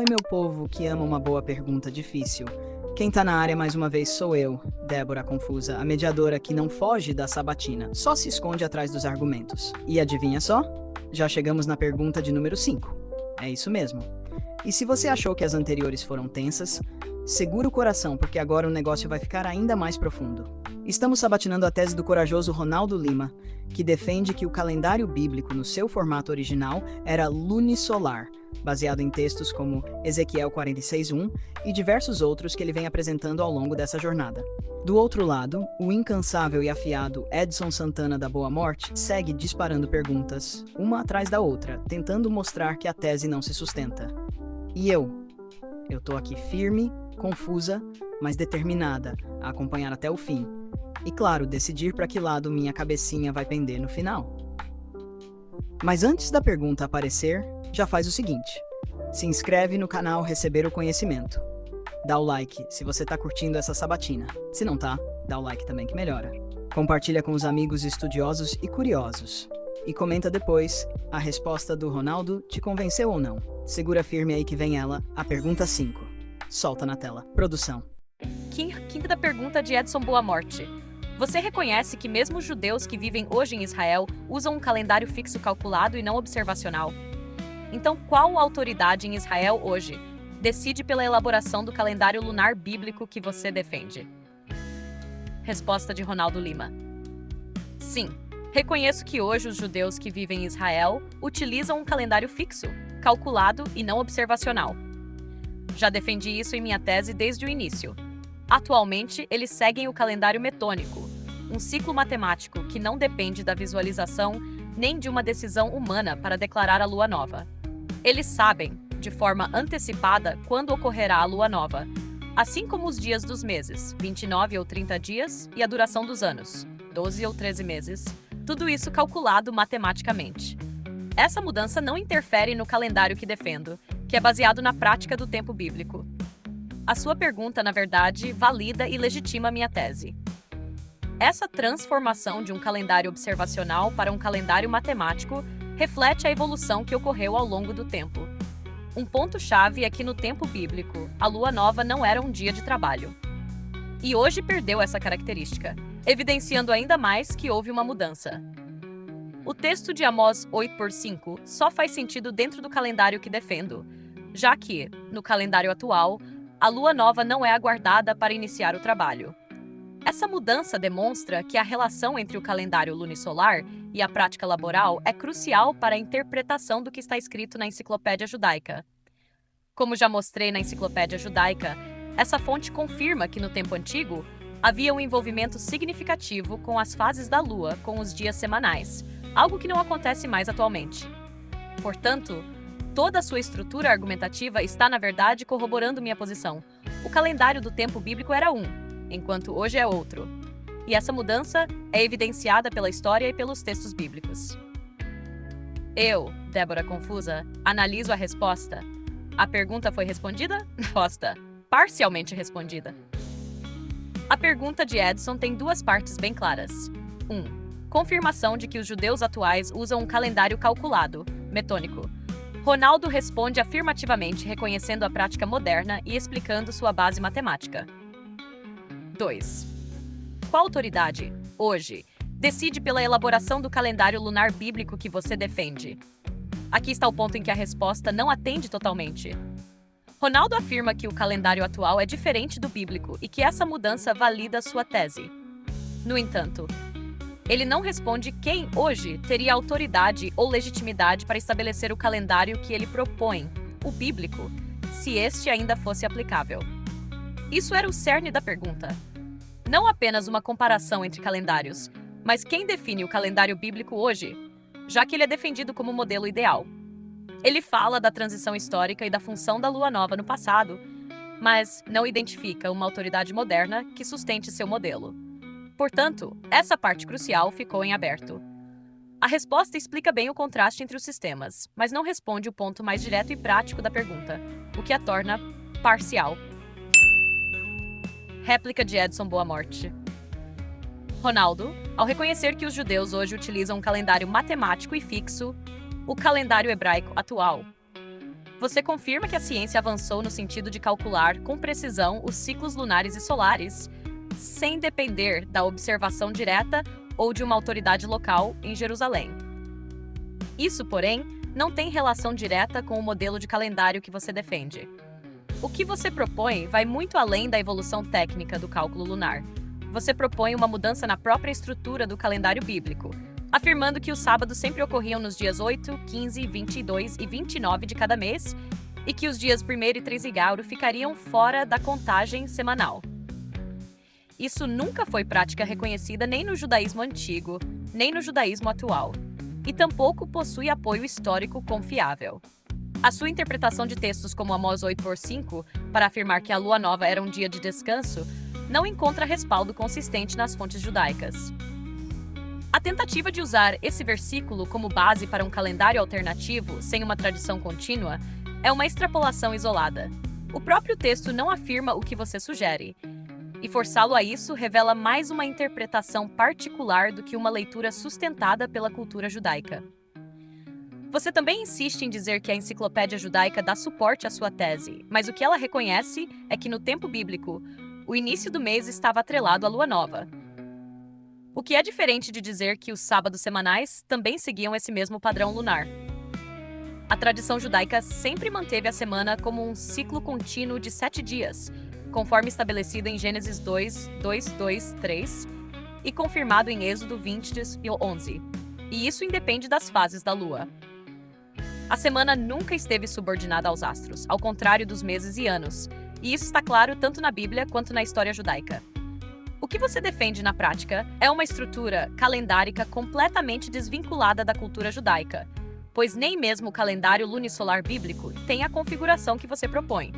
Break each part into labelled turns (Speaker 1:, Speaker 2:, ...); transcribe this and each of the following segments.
Speaker 1: Oi, meu povo que ama uma boa pergunta difícil. Quem tá na área mais uma vez sou eu, Débora Confusa, a mediadora que não foge da sabatina, só se esconde atrás dos argumentos. E adivinha só? Já chegamos na pergunta de número 5. É isso mesmo. E se você achou que as anteriores foram tensas, segura o coração, porque agora o negócio vai ficar ainda mais profundo. Estamos sabatinando a tese do corajoso Ronaldo Lima, que defende que o calendário bíblico no seu formato original era lunisolar, baseado em textos como Ezequiel 46:1 e diversos outros que ele vem apresentando ao longo dessa jornada. Do outro lado, o incansável e afiado Edson Santana da Boa Morte segue disparando perguntas, uma atrás da outra, tentando mostrar que a tese não se sustenta. E eu tô aqui firme, confusa, mas determinada a acompanhar até o fim. E claro, decidir para que lado minha cabecinha vai pender no final. Mas antes da pergunta aparecer, já faz o seguinte: se inscreve no canal Receber o Conhecimento. Dá o like se você tá curtindo essa sabatina. Se não tá, dá o like também que melhora. Compartilha com os amigos estudiosos e curiosos. E comenta depois, a resposta do Ronaldo te convenceu ou não? Segura firme aí que vem ela, a pergunta 5. Solta na tela. Produção.
Speaker 2: Quinta pergunta de Edson Boa Morte. Você reconhece que mesmo os judeus que vivem hoje em Israel usam um calendário fixo calculado e não observacional? Então, qual autoridade em Israel hoje decide pela elaboração do calendário lunar bíblico que você defende? Resposta de Ronaldo Lima. Sim, reconheço que hoje os judeus que vivem em Israel utilizam um calendário fixo, calculado e não observacional. Já defendi isso em minha tese desde o início. Atualmente, eles seguem o calendário metônico, um ciclo matemático que não depende da visualização nem de uma decisão humana para declarar a lua nova. Eles sabem, de forma antecipada, quando ocorrerá a lua nova, assim como os dias dos meses, 29 ou 30 dias, e a duração dos anos, 12 ou 13 meses, tudo isso calculado matematicamente. Essa mudança não interfere no calendário que defendo, que é baseado na prática do tempo bíblico. A sua pergunta, na verdade, valida e legitima minha tese. Essa transformação de um calendário observacional para um calendário matemático reflete a evolução que ocorreu ao longo do tempo. Um ponto-chave é que no tempo bíblico, a lua nova não era um dia de trabalho. E hoje perdeu essa característica, evidenciando ainda mais que houve uma mudança. O texto de Amós 8:5 só faz sentido dentro do calendário que defendo, já que, no calendário atual, a lua nova não é aguardada para iniciar o trabalho. Essa mudança demonstra que a relação entre o calendário lunisolar e a prática laboral é crucial para a interpretação do que está escrito na Enciclopédia Judaica. Como já mostrei na Enciclopédia Judaica, essa fonte confirma que no tempo antigo havia um envolvimento significativo com as fases da lua com os dias semanais, algo que não acontece mais atualmente. Portanto, toda a sua estrutura argumentativa está, na verdade, corroborando minha posição. O calendário do tempo bíblico era um, enquanto hoje é outro. E essa mudança é evidenciada pela história e pelos textos bíblicos. Eu, Débora Confusa, analiso a resposta. A pergunta foi respondida? Resposta: parcialmente respondida. A pergunta de Edson tem duas partes bem claras. 1. Confirmação de que os judeus atuais usam um calendário calculado, metônico. Ronaldo responde afirmativamente, reconhecendo a prática moderna e explicando sua base matemática. 2. Qual autoridade, hoje, decide pela elaboração do calendário lunar bíblico que você defende? Aqui está o ponto em que a resposta não atende totalmente. Ronaldo afirma que o calendário atual é diferente do bíblico e que essa mudança valida sua tese. No entanto, ele não responde quem, hoje, teria autoridade ou legitimidade para estabelecer o calendário que ele propõe, o bíblico, se este ainda fosse aplicável. Isso era o cerne da pergunta. Não apenas uma comparação entre calendários, mas quem define o calendário bíblico hoje, já que ele é defendido como modelo ideal. Ele fala da transição histórica e da função da lua nova no passado, mas não identifica uma autoridade moderna que sustente seu modelo. Portanto, essa parte crucial ficou em aberto. A resposta explica bem o contraste entre os sistemas, mas não responde o ponto mais direto e prático da pergunta, o que a torna parcial. Réplica de Edson Boa Morte. Ronaldo, ao reconhecer que os judeus hoje utilizam um calendário matemático e fixo, o calendário hebraico atual, Você confirma que a ciência avançou no sentido de calcular com precisão os ciclos lunares e solares, sem depender da observação direta ou de uma autoridade local em Jerusalém. Isso, porém, não tem relação direta com o modelo de calendário que você defende. O que você propõe vai muito além da evolução técnica do cálculo lunar. Você propõe uma mudança na própria estrutura do calendário bíblico, afirmando que os sábados sempre ocorriam nos dias 8, 15, 22 e 29 de cada mês e que os dias 1º e 3 ficariam fora da contagem semanal. Isso nunca foi prática reconhecida nem no judaísmo antigo, nem no judaísmo atual, e tampouco possui apoio histórico confiável. A sua interpretação de textos como Amós 8:5, para afirmar que a lua nova era um dia de descanso, não encontra respaldo consistente nas fontes judaicas. A tentativa de usar esse versículo como base para um calendário alternativo, sem uma tradição contínua, é uma extrapolação isolada. O próprio texto não afirma o que você sugere, e forçá-lo a isso revela mais uma interpretação particular do que uma leitura sustentada pela cultura judaica. Você também insiste em dizer que a enciclopédia judaica dá suporte à sua tese, mas o que ela reconhece é que no tempo bíblico, o início do mês estava atrelado à lua nova. O que é diferente de dizer que os sábados semanais também seguiam esse mesmo padrão lunar. A tradição judaica sempre manteve a semana como um ciclo contínuo de 7 dias, conforme estabelecido em Gênesis 2, 3 e confirmado em Êxodo 20:11. E isso independe das fases da lua. A semana nunca esteve subordinada aos astros, ao contrário dos meses e anos, e isso está claro tanto na Bíblia quanto na história judaica. O que você defende na prática é uma estrutura calendárica completamente desvinculada da cultura judaica, pois nem mesmo o calendário lunisolar bíblico tem a configuração que você propõe.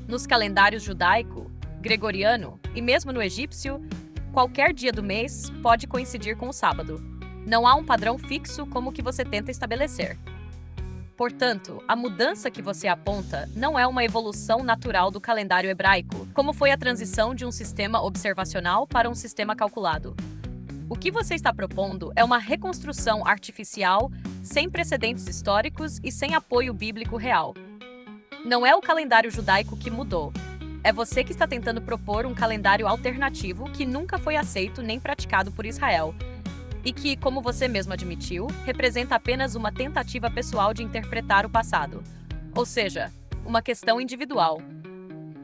Speaker 2: Nos calendários judaico, gregoriano e mesmo no egípcio, qualquer dia do mês pode coincidir com o sábado. Não há um padrão fixo como o que você tenta estabelecer. Portanto, a mudança que você aponta não é uma evolução natural do calendário hebraico, como foi a transição de um sistema observacional para um sistema calculado. O que você está propondo é uma reconstrução artificial, sem precedentes históricos e sem apoio bíblico real. Não é o calendário judaico que mudou. É você que está tentando propor um calendário alternativo que nunca foi aceito nem praticado por Israel, e que, como você mesmo admitiu, representa apenas uma tentativa pessoal de interpretar o passado, ou seja, uma questão individual,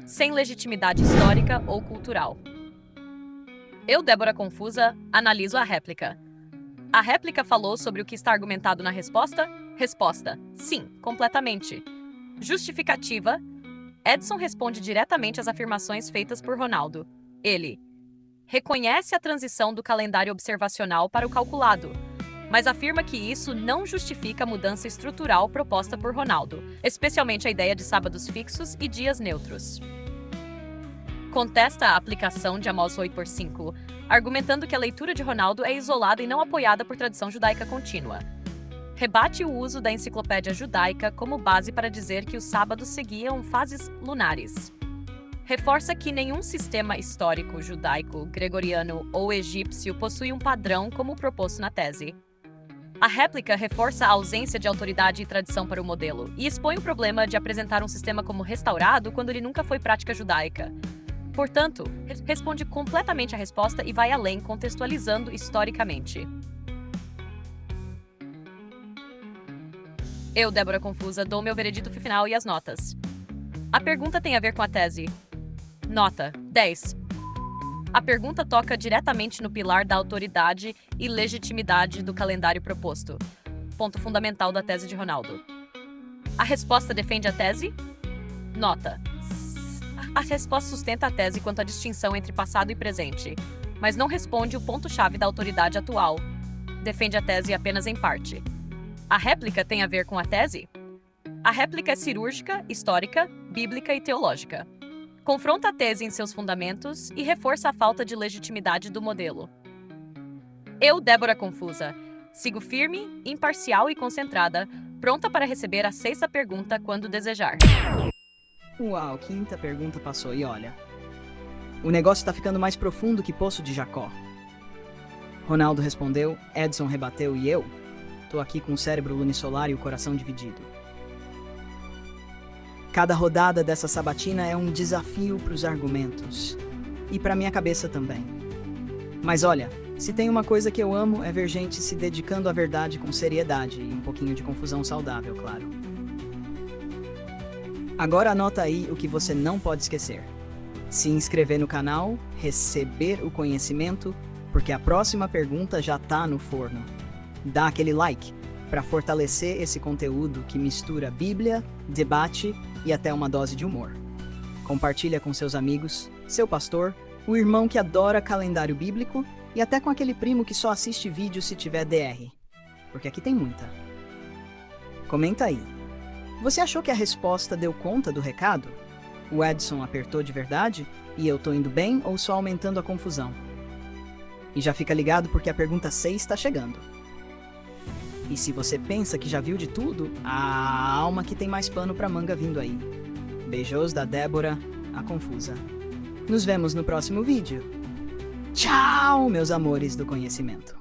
Speaker 2: sem legitimidade histórica ou cultural. Eu, Débora Confusa, analiso a réplica. A réplica falou sobre o que está argumentado na resposta? Resposta: sim, completamente. Justificativa: Edson responde diretamente às afirmações feitas por Ronaldo. Ele reconhece a transição do calendário observacional para o calculado, mas afirma que isso não justifica a mudança estrutural proposta por Ronaldo, especialmente a ideia de sábados fixos e dias neutros. Contesta a aplicação de Amós 8:5, argumentando que a leitura de Ronaldo é isolada e não apoiada por tradição judaica contínua. Rebate o uso da enciclopédia judaica como base para dizer que os sábados seguiam fases lunares. Reforça que nenhum sistema histórico judaico, gregoriano ou egípcio possui um padrão como proposto na tese. A réplica reforça a ausência de autoridade e tradição para o modelo e expõe o problema de apresentar um sistema como restaurado quando ele nunca foi prática judaica. Portanto, responde completamente à resposta e vai além, contextualizando historicamente. Eu, Débora Confusa, dou meu veredito final e as notas. A pergunta tem a ver com a tese. Nota 10. A pergunta toca diretamente no pilar da autoridade e legitimidade do calendário proposto, ponto fundamental da tese de Ronaldo. A resposta defende a tese? Nota. A resposta sustenta a tese quanto à distinção entre passado e presente, mas não responde o ponto-chave da autoridade atual. Defende a tese apenas em parte. A réplica tem a ver com a tese? A réplica é cirúrgica, histórica, bíblica e teológica. Confronta a tese em seus fundamentos e reforça a falta de legitimidade do modelo. Eu, Débora Confusa, sigo firme, imparcial e concentrada, pronta para receber a 6ª pergunta quando desejar.
Speaker 1: Uau, 5ª pergunta passou e olha. O negócio está ficando mais profundo que Poço de Jacó. Ronaldo respondeu, Edson rebateu e eu? Tô aqui com o cérebro lunisolar e o coração dividido. Cada rodada dessa sabatina é um desafio para os argumentos. E para minha cabeça também. Mas olha, se tem uma coisa que eu amo é ver gente se dedicando à verdade com seriedade e um pouquinho de confusão saudável, claro. Agora anota aí o que você não pode esquecer. Se inscrever no canal, receber o conhecimento, porque a próxima pergunta já tá no forno. Dá aquele like para fortalecer esse conteúdo que mistura Bíblia, debate e até uma dose de humor. Compartilha com seus amigos, seu pastor, o irmão que adora calendário bíblico e até com aquele primo que só assiste vídeo se tiver DR. Porque aqui tem muita. Comenta aí. Você achou que a resposta deu conta do recado? O Edson apertou de verdade e eu tô indo bem ou só aumentando a confusão? E já fica ligado porque a pergunta 6 está chegando. E se você pensa que já viu de tudo, a alma que tem mais pano pra manga vindo aí. Beijos da Débora, a confusa. Nos vemos no próximo vídeo. Tchau, meus amores do conhecimento.